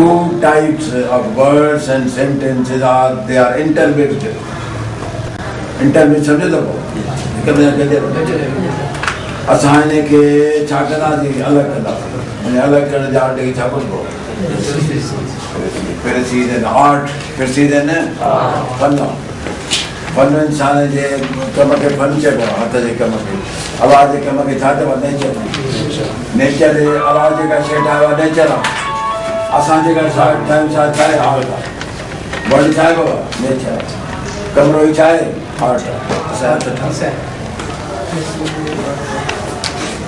two types of words and sentences are intermixed. Intermixed समझे तो असाने के छाकना जी अलग कला मैंने अलग करने जाने के छापन को फिर सीधे आर्ट फिर सीधे ने फन्ना फन इंसान जे कम के फन चेको हाथ जे कम के आवाज जे कम के छाते व नेचर आवाज का शेटा व नेचर असाने का टाइम साथ करे आर्ट बॉडी चाहे वो नेचर कमरो ही चाहे art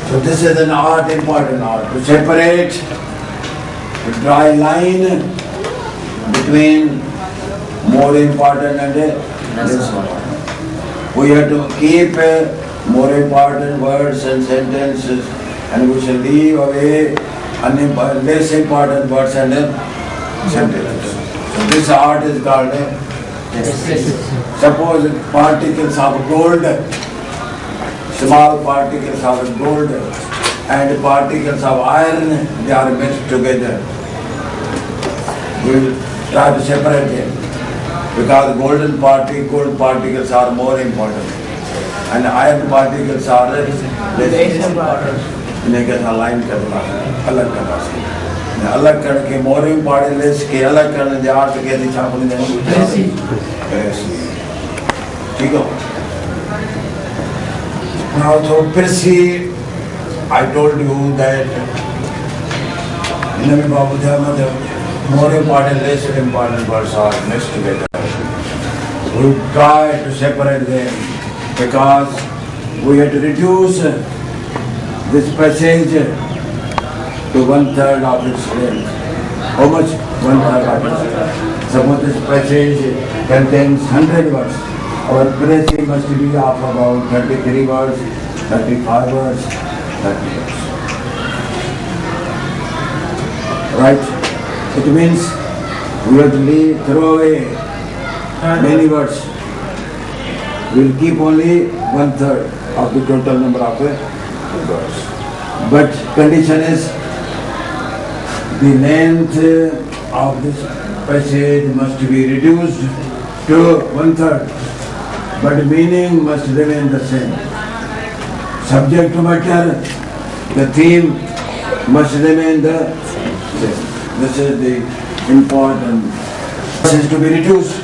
So this is an art, important art, to separate, to draw a line between more important and less important. We have to keep more important words and sentences, and we shall leave away less important words and sentences. So this art is called suppose particles of gold, small particles of gold and particles of iron, they are mixed together. We will try to separate them because gold particles are more important and iron particles are less important. इन्हें कैसा line करना अलग करना चाहिए अलग करके more important less के अलग करने जा आर्ट के दिशा को नहीं ठीक है Now, so Percy, I told you that in the more important, less important words are mixed together. We try to separate them because we had to reduce this passage to 1/3 of its length. How much? 1/3 of its length. Suppose this passage contains 100 words. Our Percy must be of about 33 words, 35 words, 30 words. Right? It means we have to throw away many words. We will keep only 1/3 of the total number of words. But condition is the length of this passage must be reduced to 1/3. But meaning must remain the same. Subject matter, the theme must remain the same. This is the important. This is to be reduced.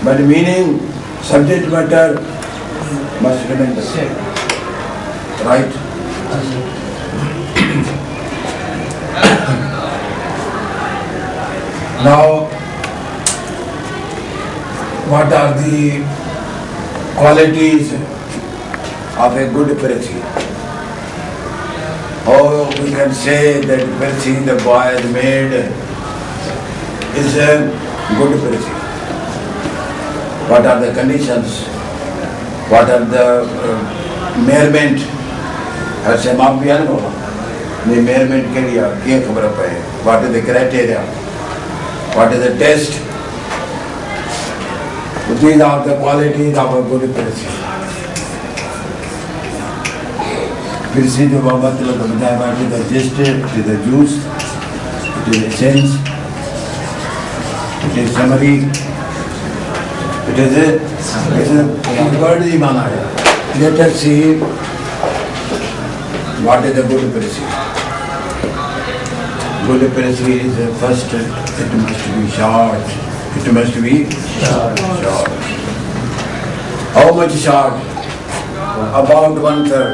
But meaning, subject matter must remain the same. Right? Now, what are the qualities of a good Percy? How we can say that Percy, the boy is made, is a good Percy? What are the conditions? What are the measurement? ऐसे माप भी है ना बोला नहीं measurement के लिए क्या खबर है what is the criteria? What is the test? These are the qualities of a good Percy. Percy जो बाबा तिलक बताया बात है the gist, it is the juice, it is essence, it is summary, it is a word ही माना है. Let us see what is a good Percy. Good Percy is first, it must be short. It must be short. How much short? About 1/3.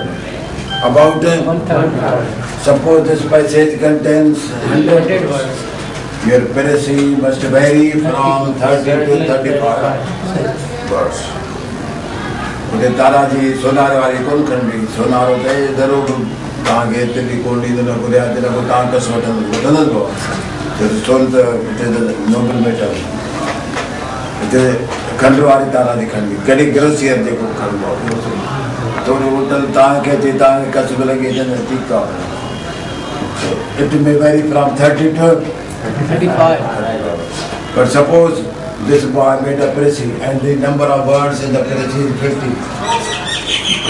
About 1/3. Suppose this passage contains 100 words. Your Percy must vary from 30 to 35 words. मुझे Taraji सोनार वाली कौन करनी सोनारों पे जरूर तांगे तेरी कोड़ी तो न बुरे आते न को तांग का सोटन को तो सोल तो इतने नोबल मेटल इतने खंडवारी ताराजी खंडी कड़ी ग्रोसियर देखो खंडवा तो होटल तांग के तांग का सुबह लगे जन ठीक का it may vary from 30 to 35 but suppose this boy made a Percy and the number of words in the Percy is 50.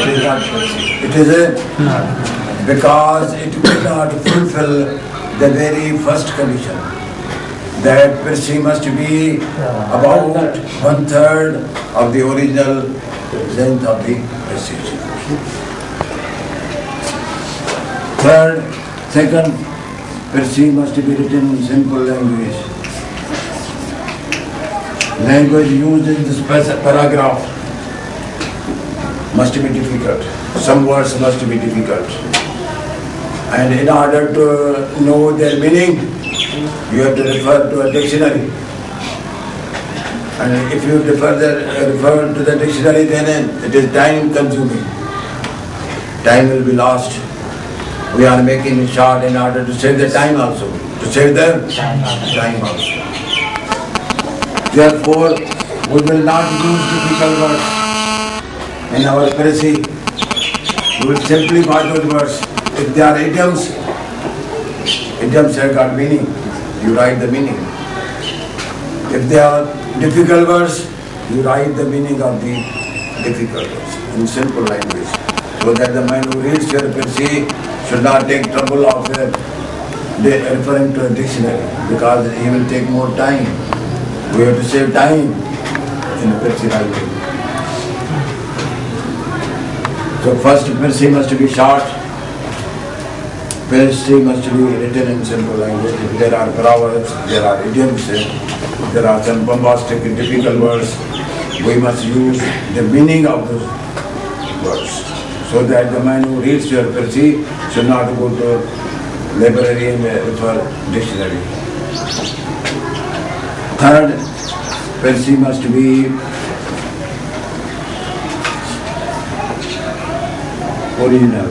It is not Percy. It is a because it cannot fulfill the very first condition, that Percy must be about 1/3 of the original length of the passage. Second, Percy must be written in simple language. Language used in this paragraph must be difficult. Some words must be difficult. And in order to know their meaning, you have to refer to a dictionary. And if you refer to the dictionary, then it is time consuming. Time will be lost. We are making it short in order to save the time also. To save the time also. Therefore, we will not use difficult words in our Percy. We will simply buy those words. If they are idioms, idioms have got meaning. You write the meaning. If they are difficult words, you write the meaning of the difficult words in simple language, so that the man who reads your Percy should not take trouble of referring to a dictionary, because he will take more time. We have to save time in Percy writing. So first, Percy must be short. Percy must be written in simple language. If there are proverbs, there are idioms, there are some bombastic and difficult words, we must use the meaning of those words, so that the man who reads your Percy should not go to library and refer dictionary. Third, Percy must be original.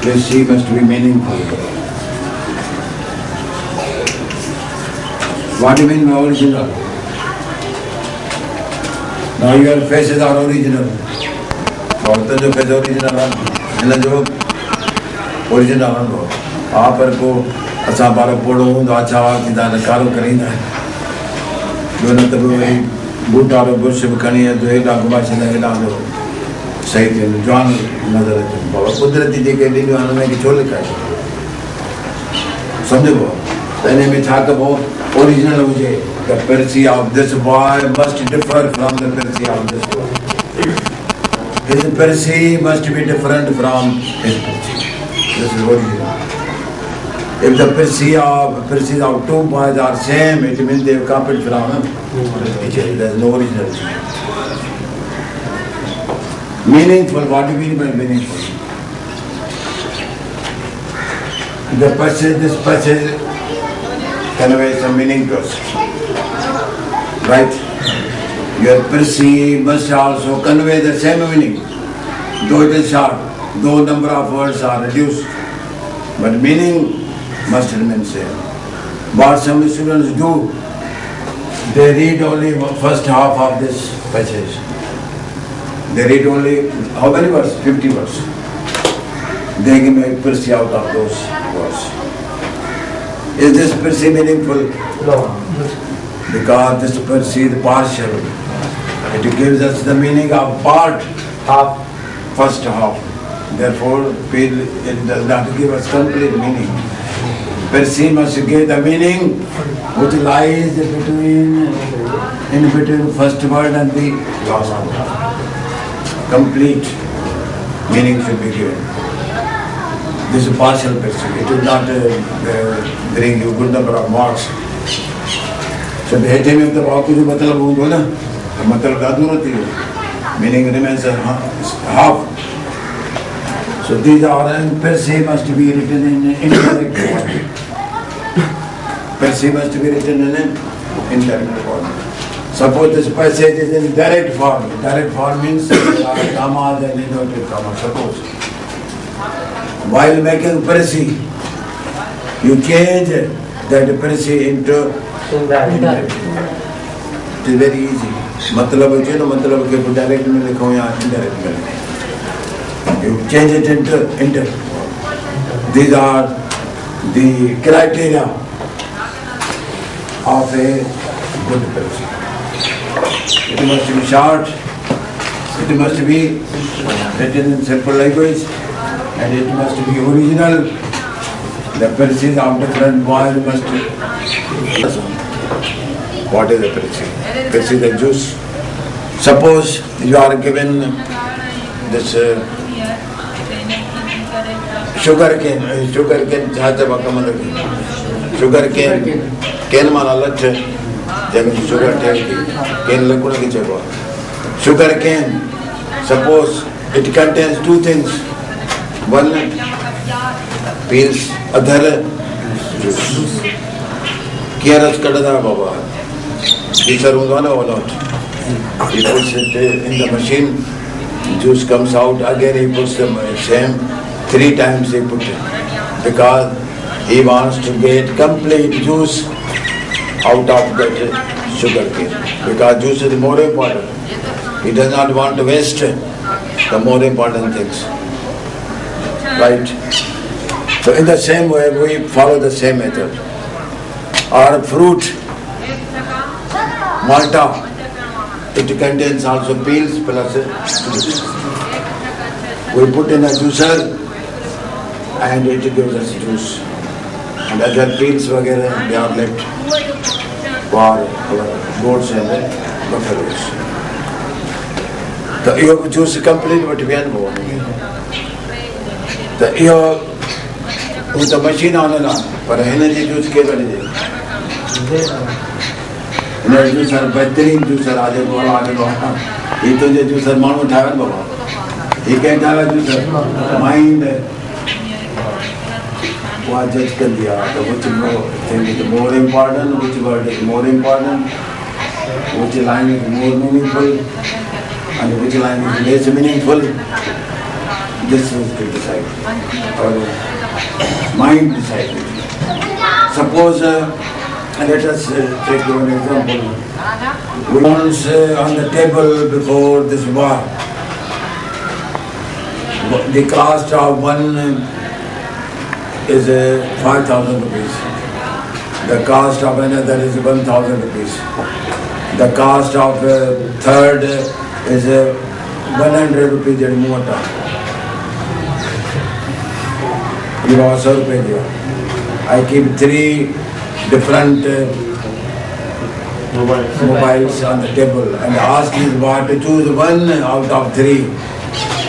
Percy must be meaningful. What do you mean by original? Now your faces are original. बहुत जो face original है, इन्हें जो original है वो आप पर को अच्छा बार पढ़ो तो अच्छा वाक़ दान कारो करीना है। जो न तब वही बूटा और बुश बखनी है तो एक लाख बाशी ना एक लाख सही थे जवान नजर आते हैं। बहुत कुदरती जी के दिन जो आने की छोड़ लिखा है। समझो पहले में था कि वो original हो जाए। The Percy of this boy must differ from the Percy of this boy. His Percy must be different from his Percy. This is original. If the Percy of two boys are same, it means they have copied from each other. There is no original. Meaningful. What do you mean by meaningful? This passage conveys some meaning to us. Right? Your Percy must also convey the same meaning. Though it is short, though number of words are reduced, but meaning must remain same. What some students do, they read only first half of this passage. They read only, how many words? 50 words. They can make Percy out of those words. Is this Percy meaningful? No. Because this Percy is partial. It gives us the meaning of half, first half. Therefore, it does not give us complete meaning. Percy must give the meaning which lies in between first word and the last word. Complete meaning should be given. This is partial Percy. It will not bring you good number of marks. So the head में तो आपको जो मतलब हो ना, मतलब दादू रहती है. Meaning remains half. So these are, and Percy must be written in indirect form. Percy must be written in an indirect form. Suppose this passage is in direct form. Direct form means there are commas and inverted commas. Suppose while making Percy, you change that Percy into indirect. It is very easy. मतलब है ना, मतलब के direct में लिखो या indirect में लिखो. You change it into indirect. These are the criteria of a good Percy. It must be short. It must be written in simple language. and it must be original. The Percy of different boil must. What is the Percy? Percy the juice. Suppose you are given this sugar cane sugar cane mala latte then sugar cane lakuna ki chego sugar cane. Suppose it contains two things. One peels, other juice. Kiaras kadada baba. These are one or not. He puts it in the machine, juice comes out, again he puts the same, 3 times he put it. Because he wants to get complete juice out of that sugar cane. Because juice is more important. He does not want to waste the more important things. Right? So in the same way, we follow the same method. Our fruit, Malta, it contains also peels plus juice. We put in a juicer and it gives us juice. And other peels vagara, they are left for our goats and buffaloes. The juice is complete, but we are not. The machine on and on, but energy juice ke bade. Energy juice are bettering juice are aage go. He to je juice are manu thaven baba. He can't have a juice. Mind what judge kar diya. So which thing is more important, which word is more important, which line is more meaningful, and which line is less meaningful. This is to decide. Our mind decides. Suppose, let us take one example. Once on the table before this war, the cost of one is 5,000 rupees. The cost of another is 1,000 rupees. The cost of third is 100 rupees and more. I keep 3 different mobiles on the table and ask his wife to choose one out of 3.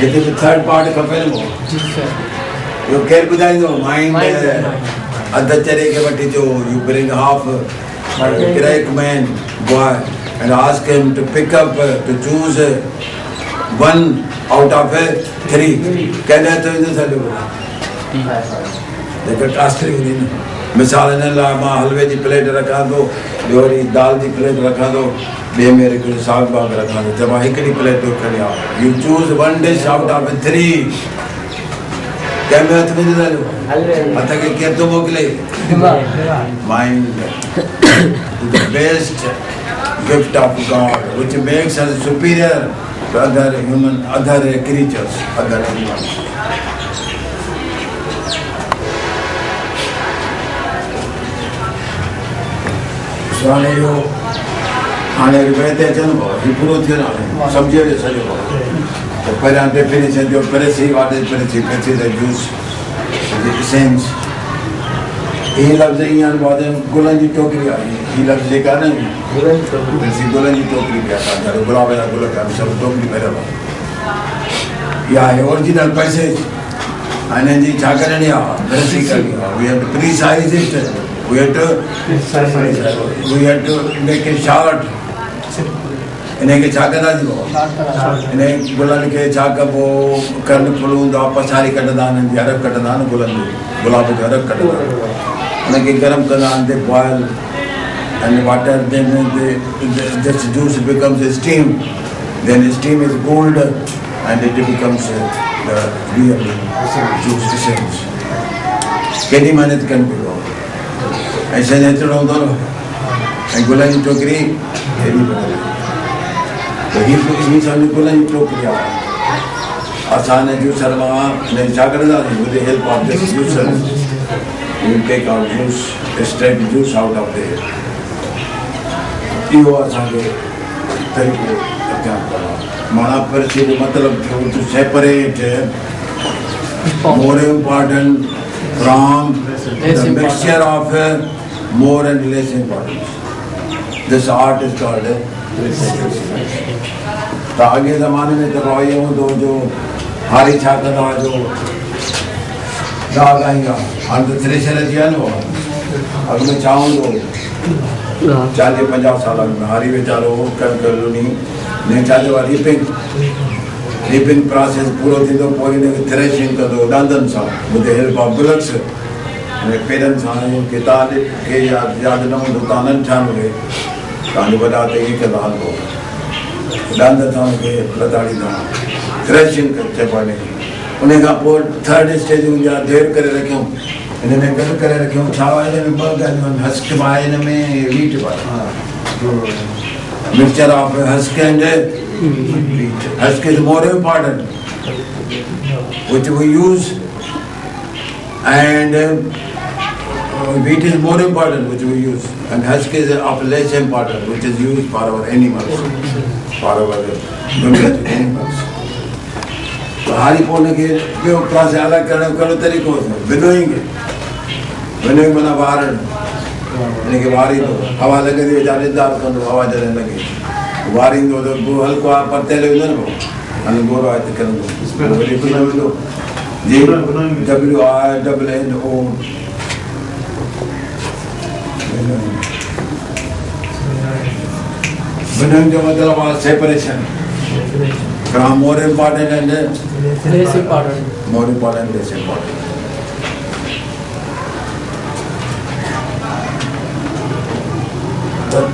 It is the third part of available. You care about mind. You bring half a great man, boy, and ask him to pick up, to choose one out of 3. Can I tell you? देखो transfer ही नहीं ना मिसाल ने ला माँ हलवे की plate रखा दो जोरी दाल की प्लेट रखा दो बे मेरे को साग बाग रखा दो जब एक ही प्लेट तो कर यार you choose one dish out of 3 क्या मैं तुम्हें दे दूँ अतः के क्या तुम मोकले mind the best gift of God which makes us superior to other creatures other animals. आने रुपये अचनि ही पूरो थियो न सम्झी वियो सॼो त पहिरियां डेफिनेशन ॾियो precis what is precis the juice the essence ही लफ़्ज़ ईअं आहिनि गुलनि जी टोकरी आहे ही लफ़्ज़ जेका न पेरेसी गुलनि जी टोकरी बि आहे गुलाब जा गुल पिया सभु टोकरी भरियल आहे इहा आहे ओरिजिनल पैसेज हिननि जी छा करणी आहे पेरेसी करणी आहे we have to precise it We had to make it short. इन्हें के छा कंदा जी इन्हें गुलनि खे छा कबो कर्ण फुलूंदा पछाड़ी कढंदा आहिनि जी अरक कढंदा आहिनि गुलनि जो गुलाब जो अरक कढंदा उनखे गरम कंदा आहिनि दे boil and water then this juice becomes a steam then steam is cooled and it becomes the real juice essence. केॾी मेहनत कनि पियो ऐसे नेचुरल होंदो न ऐं गुलनि जी टोकरी हेॾी बदल त ही सम्झ गुलनि जी टोकरी आहे असां हिन जूसर मां छा कंदासीं with the help of this juicer you take out juice extract juice out of the इहो असांखे तरीक़ो अॻियां करणो आहे माना परिस्थिती जो मतिलबु थियो to separate more important from the mixture of more and less importance. This art is called precision. तो आगे ज़माने में तो रोये हूँ तो जो हारी छाता था जो दाग आएगा हम तो थ्रेशर है ना अगर मैं चाहूँ तो 40-50 साल में हारी बेचारो कर लो नहीं चाहते वाली रिपिंग प्रोसेस पूरा थी तो पोइ ने थ्रेशिंग कर दो दांतन सा with the help of bullocks मेरे पेरेंट्स आए कि ताले के याद न हो तो तानन छान हुए ताने बताते हैं कि दाल को दांतन था के लताड़ी था थ्रेशिंग करते पड़े उन्हें का पोइ थर्ड स्टेज में या देर करे रखे हूँ इन्हें गल करे रखे हूँ छावा इन्हें बगल हस्क बाय इनमें wheat by mixture of husk and wheat. Husk is more important, which we use, and wheat is more important, which we use, and husk is of less important, which is used for our animals, for our domestic animals. तो हारी पोने के जो class से अलग करो तरीकों से विनोइंग बना बाहर यानी कि वारी तो हवा लगे थी जालीदार तो हवा जलने लगी वारी तो वो हल्को आप पत्ते ले उधर वो अनगोरो आते करें तो इसमें तो जी WINNO विनोइंग का मतलब separation from more important and less important. More important, less important.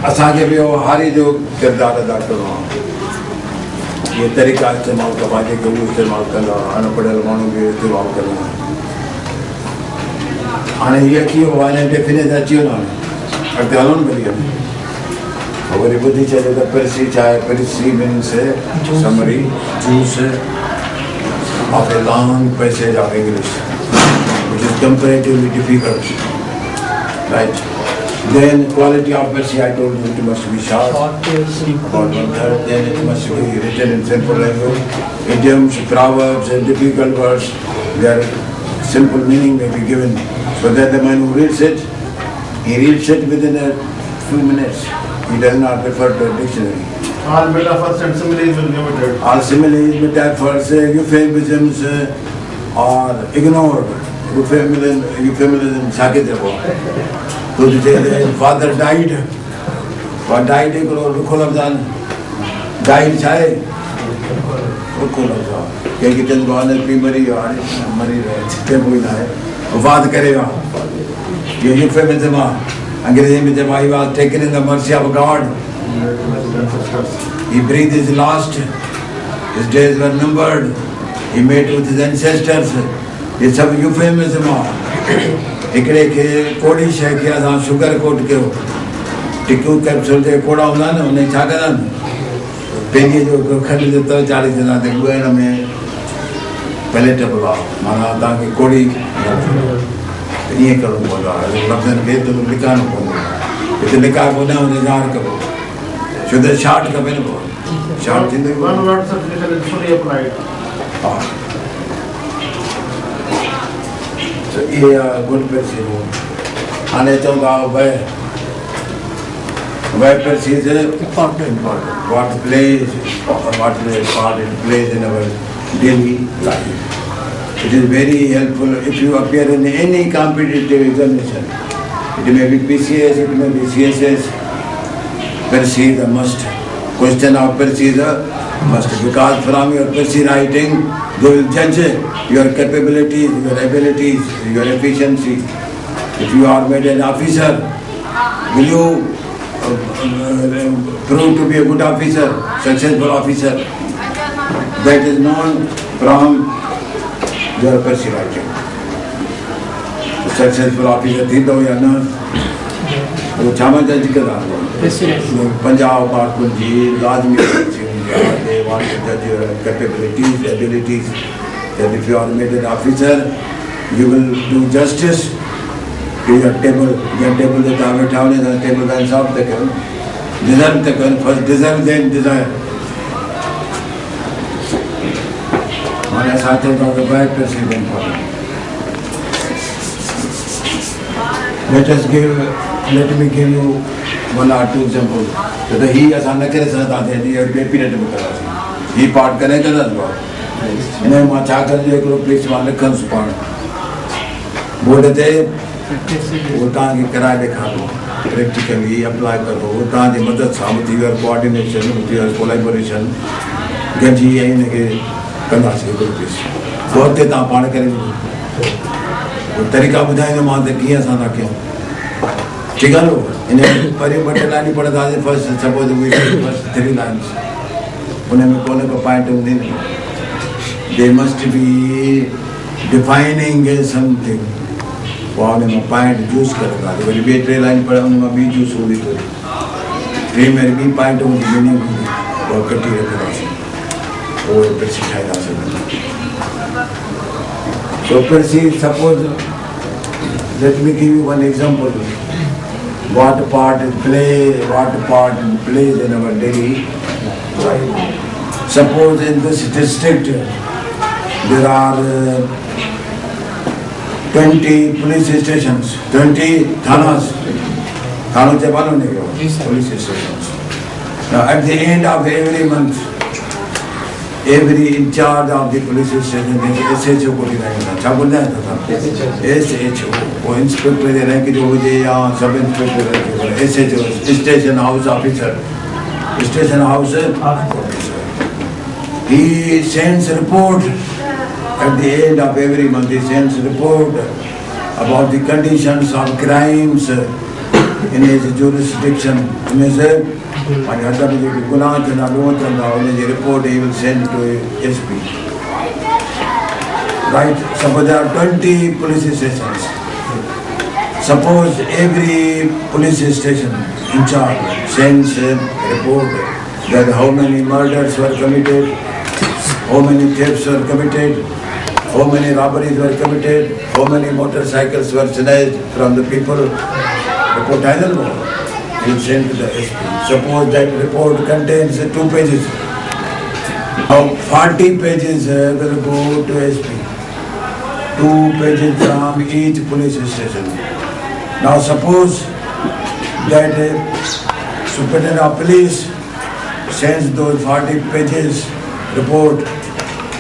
असांखे भी वो हारी जो किरदारु अदा करिणो आहे ये तरीक़ा इस्तेमालु कबा जेके उहो इस्तेमालु कंदा अनपढ़ियल माण्हू बि इस्तेमालु कंदा हाणे हीअ अची वियो हाणे डेफिनेट अची वियो न हाणे अॻिते हलो न भली वरी ॿुधी छॾियो त पिरसी छा आहे precis means summary juice of a long passage of English which is comparatively difficult, right? Then quality of Percy, I told you, it must be short, about 1/3. Then it must be written in simple language. Idioms, proverbs, and difficult words, their simple meaning may be given, so that the man who reads it, he reads it within a few minutes. He does not refer to a dictionary. All metaphors and similes will be omitted. All similes, metaphors, euphemisms are ignored. Euphemism, so the father died. What died? Died chai. क्योंकि चंद भगवान ने मरी रहे कोई ना है वाद करेगा ये यूफेमिज्म अंग्रेजी में जब I was taken in the mercy of God he breathed his last, his days were numbered, he met with his ancestors. ये सब यूफेमिज्म आहे हिकिड़े खे कोड़ी शइ खे असां शुगर कोट कयो टिकियूं कैप्सूल ते कोड़ा हूंदा आहिनि उन छा कंदा आहिनि पंहिंजे जो खंड जो त चाढ़ी छॾंदा ते ॻुआइण में पैलेटेबल आहे माना तव्हांखे कोड़ी ईअं करिणो पवंदो आहे लफ़्ज़नि खे त लिकाइणो पवंदो आहे हिते लिकाए कोन हुन ज़ाहिर कबो छो त शार्ट खपे न पोइ शार्ट थींदो One word substitution is fully applied. हा So here, good Percy. हाणे चऊं था why Percy is important. What plays part it plays in our daily life. It is very helpful if you appear in any competitive examination. It may be PCS, it may be CSS. Percy is a must. Question of Percy is a must, because from your Percy writing they will judge your capabilities, your abilities, your efficiency. If you are made an officer, will you prove to be a good officer, successful officer? That is known from your Percy writing. Successful officer थींदो या न वो छा में जज कंदा पंजाब कारकुन जी लाज़मी they want to judge your capabilities, abilities. That if you are made an officer, you will do justice to your table. Your table that I have told you, the table can solve the can. Deserve the can, first deserve, then desire. माने साथ में तो by president policy. Let me give you one or two examples. तो ही आसान करे साथ आते हैं ये बे पीरियड में करा ही पार्ट करे तो ना दो इन्हें मां छा कर जो एक पुलिस वाले कन सुपान बोले थे वो तां की कराए दिखा दो प्रैक्टिकली अप्लाई करो वो तां की मदद साबित हुई कोऑर्डिनेशन विद योर कोलैबोरेशन गंजी है के कंदा से पुलिस बहुत के तां पाण करे वो तरीका बुझाइनो मां ते किया सा ना क्यों ठीक है लो इन्हें परिवर्तन लानी पड़ता है first suppose we first 3 lines उन्हें में कोने को पॉइंट होंगे they must be defining something वो उन्हें में पॉइंट यूज करेगा तो वही भी 3 लाइन पढ़ा उन्हें में भी यूज होगी तो 3 में भी पॉइंट होंगी मीनिंग होगी और कटी रखना से और फिर सिखाया जा सकता तो फिर सी suppose let me give you one example what part it plays in our daily life. Suppose in this district there are 20 police stations, 20 thanas. Thano se मालूम नहीं क्या police stations. Now at the end of every month, every in charge of the police station is SHO को दिखाएगा. क्या बोलना है था? SHO वो इंस्पेक्टर है कि जो मुझे यहाँ सब इंस्पेक्टर है SHO station house officer station house officer. He sends report at the end of every month. He sends report about the conditions of crimes in his jurisdiction. In his and at that गुनाह के नालों चंदा उन्हें ये report he will send to SP. Right? Suppose there are 20 police stations. Suppose every police station in charge sends a report that how many murders were committed, how many thefts were committed, how many robberies were committed, how many motorcycles were snatched from the people. Report I don't know. You send to the SP. Suppose that report contains 2 pages. Now 40 pages will go to SP. 2 pages from each police station. Now suppose that Superintendent of Police sends those 40 pages report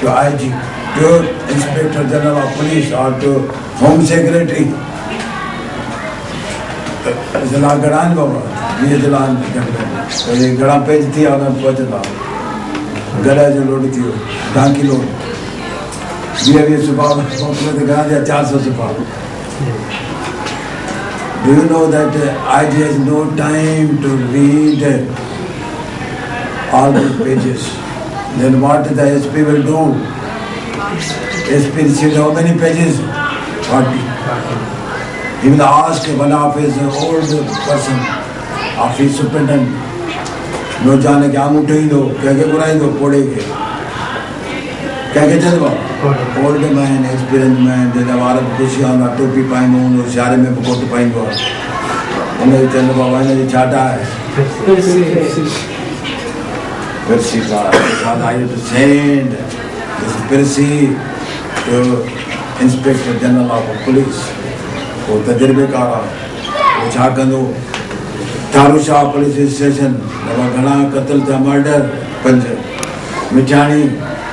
to IG, to Inspector General of Police or to Home Secretary. जिला गड़ान बाबा ये जिलान तो ये गड़ा page थी और मैं पहुँचता गड़ा जो लोड थी टांकी लोड ये सुबह पहुँचने तो गड़ा दिया 400 सुबह. Do you know that IG has no time to read all the pages? Then what the SP will do? SP received how many pages? 40. He will ask one of his old person, of his superintendent, no जाने क्या मुट्ठी दो, क्या क्या बुराई दो, पढ़े के, क्या क्या चल बा, old man, experienced man, जैसे हमारा खुशी आना टोपी पाएंगे उन्हें शारे में पकोट पाएंगे, उन्हें चल बा वाले ये चाटा है, Percy का, I have to send this Percy to Inspector General of Police. वो तजर्बेकार वो छा कंदो तारुशाह पुलिस स्टेशन दवा घणा कत्ल था मर्डर 5 मिठाणी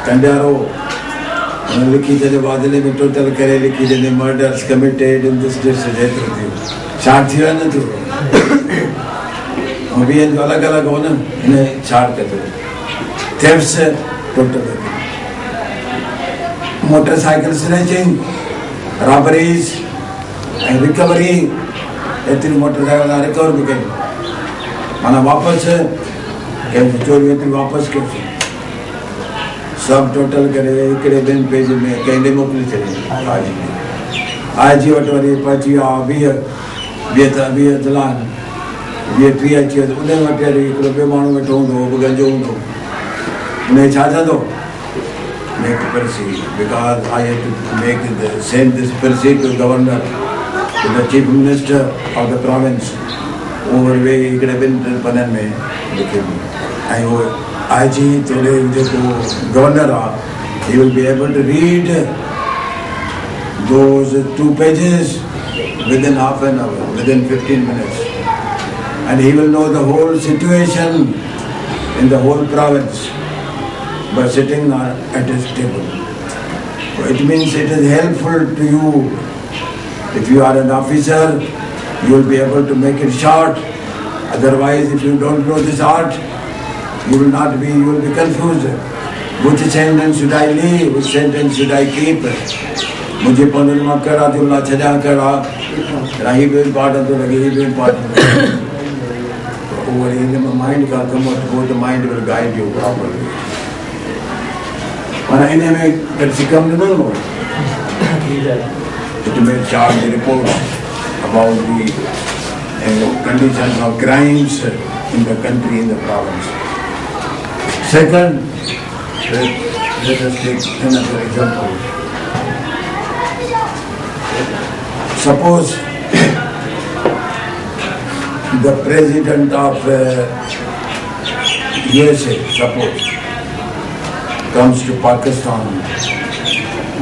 कंडारो लिखी जने वादले में टोटल करे लिखी जने murders committed in this district हेतु थी चार्ट थी न तो अभी इन अलग अलग हो न इन्हें चार्ट करते thefts total motorcycle snatching robberies and recovery एतिरी मोटरसाइकिल ना रिकवर भी करें माना वापस कैसे चोरी एतिरी वापस कैसे सब टोटल करे इकड़े दिन पेज में कहीं मोकली चले आज ही वटवारी पाची आ बिया जलान बिया पिया चिया उन्हें वटवारी इकड़ो बे मानू में ठोंदो वो गंजो उन्दो उन्हें छाजा दो make Percy because I have to send this Percy to Governor, to the Chief Minister of the province. Over way he could have been Panan में लिखे I IG today जो Governor He will be able to read those 2 pages within half an hour, within 15 minutes. And he will know the whole situation in the whole province by sitting at his table. It means it is helpful to you. If you are an officer, you will be able to make it short. Otherwise, if you don't know this art, you will be confused. Which sentence should I leave? Which sentence should I keep? मुझे पंद्रमा करा तुमला छजा करा राही भी important तो लगे ही भी important. Over in the mind का come out, both the mind will guide you properly. और इन्हें में कर सिकम नहीं हो. It may chart the report about the conditions of crimes in the country, in the province. Second, let us take another example. Suppose the president of USA, suppose, comes to Pakistan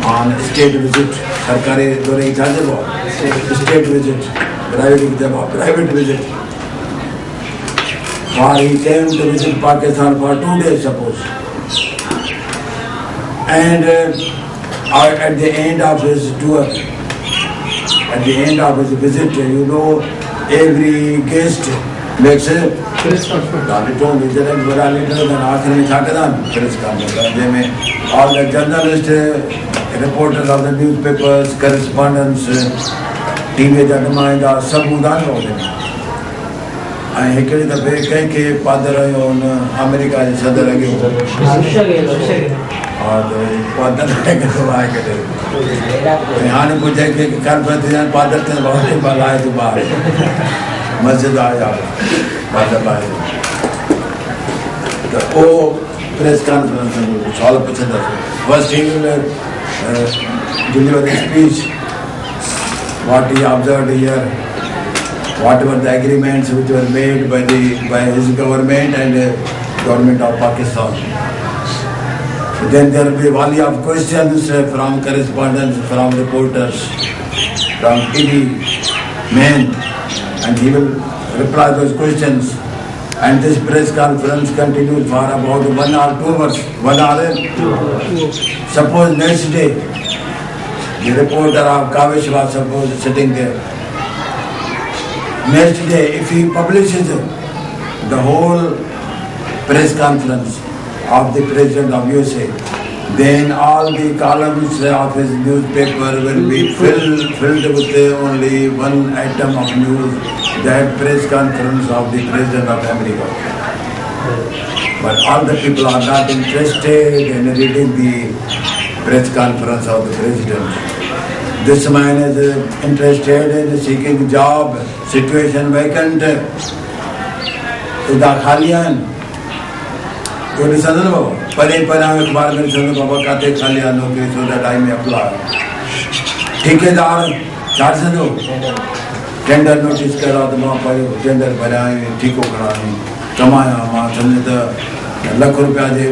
on a state visit, सरकारी दौरे की state visit, private visit. Or he came to visit Pakistan for 2 days, suppose. And at the end of his tour, at the end of his visit, you know, every guest makes a press conference. All the journalists, reporters of the newspapers, correspondents, TV janamaida, सब उदान हो गए. I हिकड़ी दफे कहीं के पादर आये उन America के सदर लगे हो. और पादर आये के तो आये के. यहाँ ने पूछा कि कल प्रतिदिन पादर थे बहुत ही बाल आए तो बाहर मस्जिद आया पादर आए. तो वो प्रेस कॉन्फ्रेंस में सवाल पूछा था. First he will deliver a speech. What he observed here, what were the agreements which were made by his government and government of Pakistan. Then there will be a volley of questions from correspondents, from reporters, from TV men, and he will reply those questions. And this press conference continues for about 1 or 2 hours. 1 hour. Suppose next day, the reporter of Kavish was suppose sitting there. Next day, if he publishes the whole press conference of the President of USA, then all the columns of his newspaper will be filled with only one item of news, that press conference of the President of America. But all the people are not interested in reading the press conference of the President. This man is interested in seeking job, situation vacant, उदा खालियान. तो निशान हो, परे हमें अखबार में निशान बाबा कहते खालियान नौकरी so that I may apply. ठेकेदार 400 हो, टेंडर नोटिस करा तो वहाँ पर टेंडर बनाए, ठीको कराने, कमाया वहाँ चलने तो लाख रुपया दे,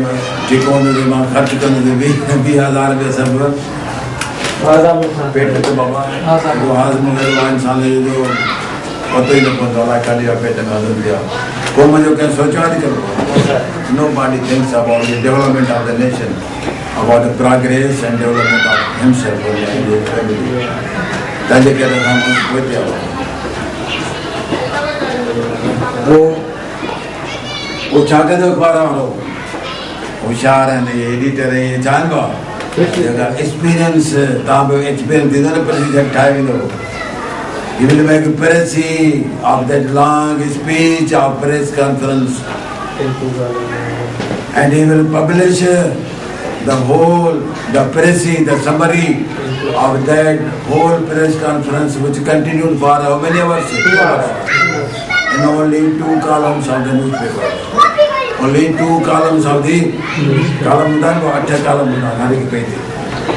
ठीकों ने दे वहाँ खर्च करने दे 20,000 रुपये सब पेट में तो बाबा वो हाथ में वो इंसान ने जो पता ही नहीं पता वाला खाली पेट में हाथ दिया को मुझे क्या सोचा नहीं करो. Nobody thinks about the development of the nation, about the progress and development of himself or his family. ताजे के रहा हम कोई क्या वो चाके तो अखबार वालों होशियार है नहीं एडिटर है ये जान बा experience ताबे experience इधर पर रिजेक्ट है भी लोग. He will make a precis of that long speech of press conference, and he will publish the precis, the summary of that whole press conference, which continued for how many hours? 2 hours. In only 2 columns of the newspaper. Only 2 columns of the column done, 8 column done.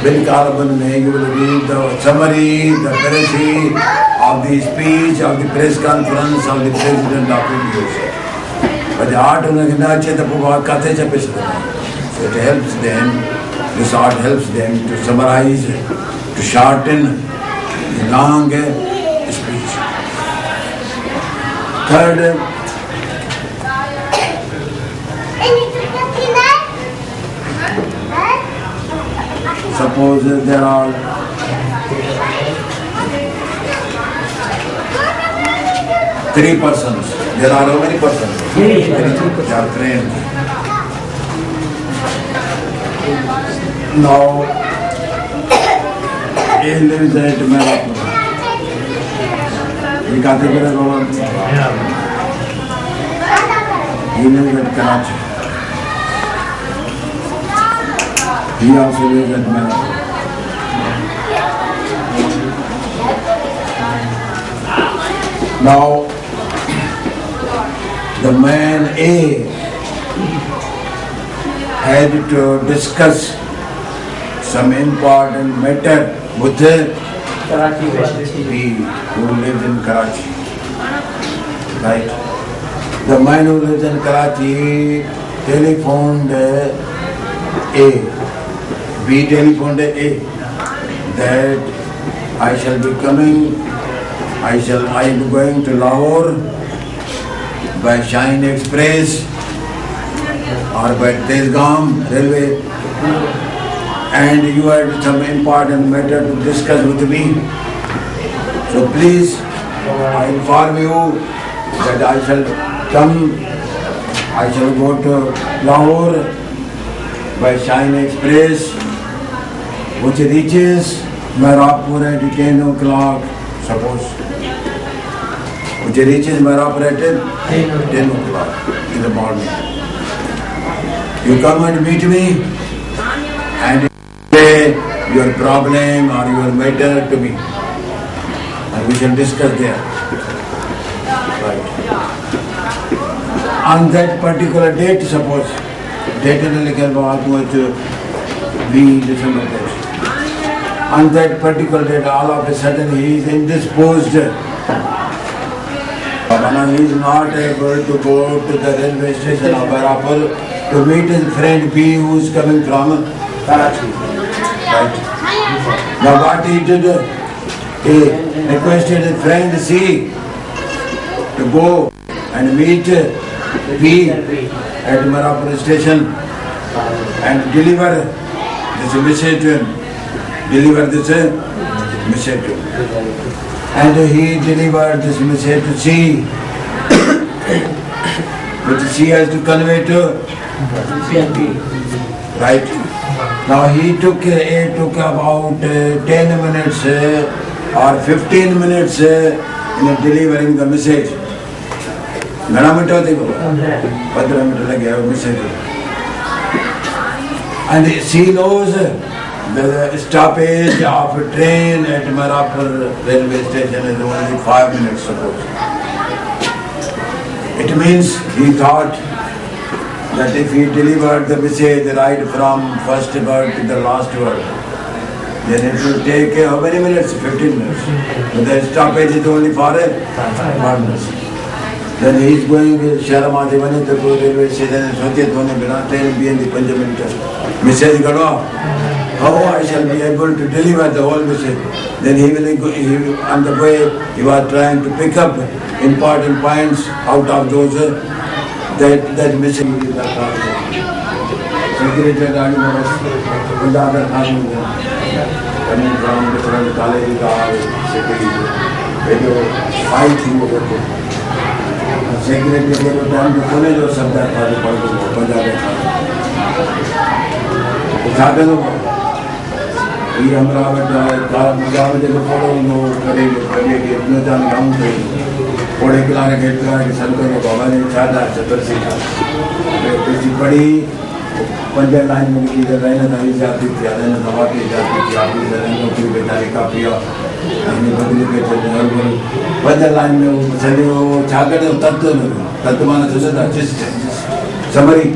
When column you will read the summary, the precis of the speech of the press conference of the President of India. But the art of the Nacha, the Puba Kate Chapis. So it helps them This art helps them to summarize, to shorten the long speech. Third, suppose there are 3 persons. There are how many persons? 3. They are trained. Now, he lives at Marapur. He can't take it over. He lives at Karachi. He also lives at Marapur. Now, the man A had to discuss some important matter with Karachi B, who lives in Karachi. Right? The man who lives in Karachi telephoned A. B telephoned A that I shall be coming, I am going to Lahore by Shine Express or by Tesgam railway, and you had some important matter to discuss with me. So please, I inform you that I shall come, I shall go to Lahore by Shine Express, which reaches Marapur at 10 o'clock, suppose. Which reaches Marapur at 10 o'clock in the morning. You come and meet me and say your problem or your matter to me, and we shall discuss there. Right. On that particular date, suppose, date be December 1st. On that particular date, all of a sudden he is indisposed. He is not able to go to the railway station of Marapur to meet his friend B who is coming from Karachi. Right. Now what he did, he requested his friend C to go and meet B at Marapur station and deliver this message to him. And he delivered this message to C, which C has to convey to B. Right? Now he took about 10 minutes or 15 minutes in delivering the message. घना minute होते को 15 minute लगे वो message. And she knows the stoppage of a train at Marapur railway station is only 5 minutes, suppose. It means he thought that if he delivered the message right from first word to the last word, then it will take how many minutes? 15 minutes. But the stoppage is only for 5 minutes. Then he is going with Sharamati Vani to railway station and Satyat Vani Bina train be in the 5 minutes. Message Gadwa. How I shall be able to deliver the whole message? Then he will on the way he was trying to pick up important points out of those that message. Secretary Rani Maras, Undadar Khan, coming from different colleges or cities, I think about it. Secretary को time पे खोले जो सब था जो पढ़ को पंजाब था उठाते तो ये हमारा बेटा कार पंजाब में जो पढ़ो नो करेंगे कि इतना जान काम करेंगे पढ़े किलाने के संतर को बाबा ने चाहा चतुर्सी था किसी बड़ी पंजाब लाइन में की जगह रहने था जाती थी आने नवाती जाती थी आप इधर नौकरी बेचारी काफी बदली के चलने पंजाब लाइन में वो चले वो छाकर तत्व माना सोचा था समरी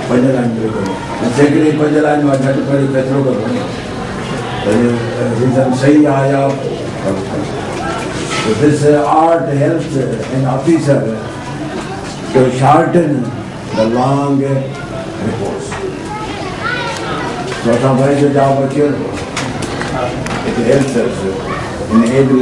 पंजाब लाइन में सेक्रेटरी पंजाब लाइन में झट पड़ी कचरों का रीजन सही आया. This art helps an officer to shorten the long reports. So, what is the job of your? It helps us in every